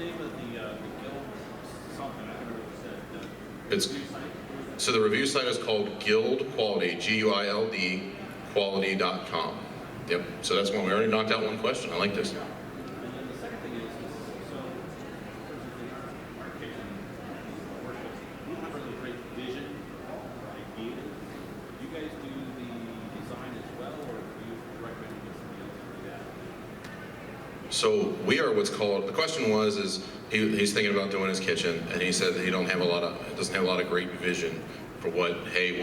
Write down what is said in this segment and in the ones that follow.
name of the guild something? I don't know what you said. So the review site is called Guild Quality, G-U-I-L-D, quality.com. Yep, so that's one. We already knocked out one question. I like this. And then the second thing is so in terms of our kitchen workshops, we don't have really great vision or ideas. Do you guys do the design as well, or do you recommend you get somebody else to do that? So we are what's called, the question was, he's thinking about doing his kitchen, and he said that he doesn't have a lot of great vision for what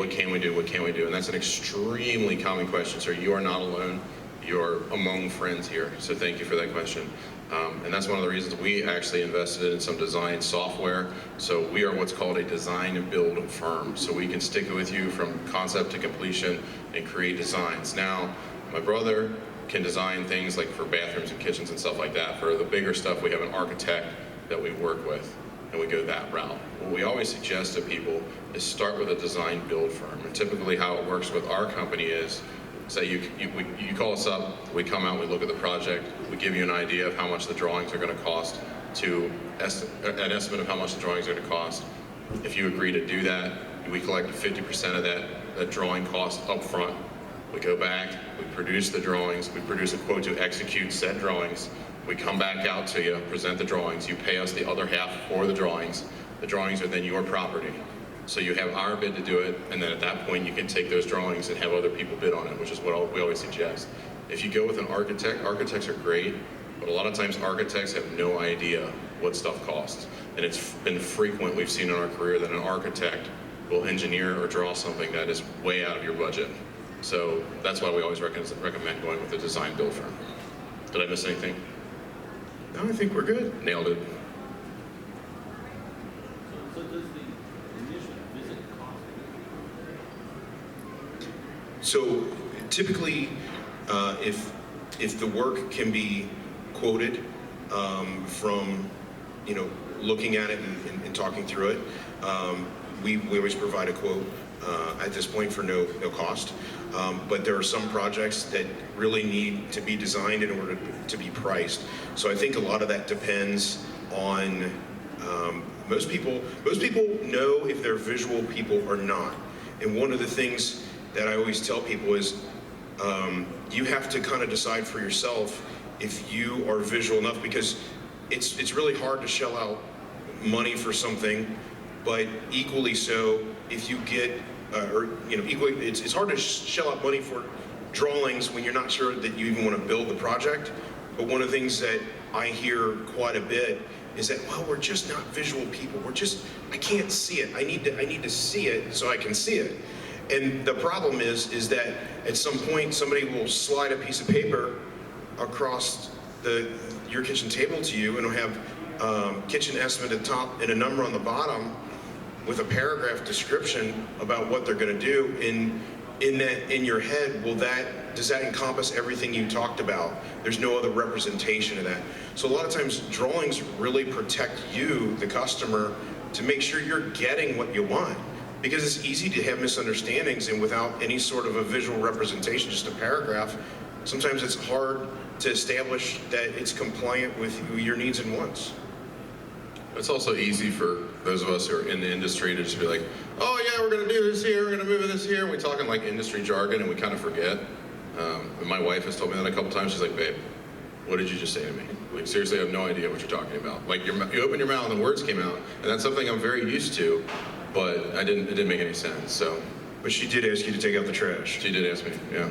can we do, and that's an extremely common question, sir. You are not alone. You're among friends here, so thank you for that question. And that's one of the reasons we actually invested in some design software. So we are what's called a design and build firm. So we can stick with you from concept to completion and create designs. Now, my brother can design things like for bathrooms and kitchens and stuff like that. For the bigger stuff, we have an architect that we work with, and we go that route. What we always suggest to people is start with a design build firm. And typically how it works with our company is, say you call us up, we come out, we look at the project, we give you an idea of how much the drawings are going to cost, to an estimate of how much the drawings are going to cost. If you agree to do that, we collect 50% of that drawing cost up front. We go back, we produce the drawings, we produce a quote to execute said drawings. We come back out to you, present the drawings, you pay us the other half for the drawings. The drawings are then your property. So you have our bid to do it, and then at that point you can take those drawings and have other people bid on it, which is what we always suggest. If you go with an architect, architects are great, but a lot of times architects have no idea what stuff costs. And it's been frequent, we've seen in our career, that an architect will engineer or draw something that is way out of your budget. So that's why we always recommend going with a design build firm. Did I miss anything? No, I think we're good. Nailed it. So does the initial visit cost? So typically, if the work can be quoted from, looking at it and talking through it, we always provide a quote at this point for no cost. But there are some projects that really need to be designed in order to be priced. So I think a lot of that depends on most people know if they're visual people or not. And one of the things that I always tell people is you have to kind of decide for yourself if you are visual enough, because it's really hard to shell out money for something, but equally so if you get equally, it's hard to shell out money for drawings when you're not sure that you even want to build the project. But one of the things that I hear quite a bit is that, well, we're just not visual people. I can't see it. I need to see it so I can see it. And the problem is that at some point somebody will slide a piece of paper across your kitchen table to you, and it'll have kitchen estimate at the top and a number on the bottom, with a paragraph description about what they're going to do. In your head, does that encompass everything you talked about? There's no other representation of that. So a lot of times drawings really protect you, the customer, to make sure you're getting what you want. Because it's easy to have misunderstandings, and without any sort of a visual representation, just a paragraph, sometimes it's hard to establish that it's compliant with your needs and wants. It's also easy for those of us who are in the industry to just be like, oh yeah, we're going to do this here, we're going to move this here. And we talk in like industry jargon, and we kind of forget. And my wife has told me that a couple times. She's like, babe, what did you just say to me? Like, seriously, I have no idea what you're talking about. Like, you open your mouth and words came out, and that's something I'm very used to, but it didn't make any sense. So. But she did ask you to take out the trash. She did ask me, yeah.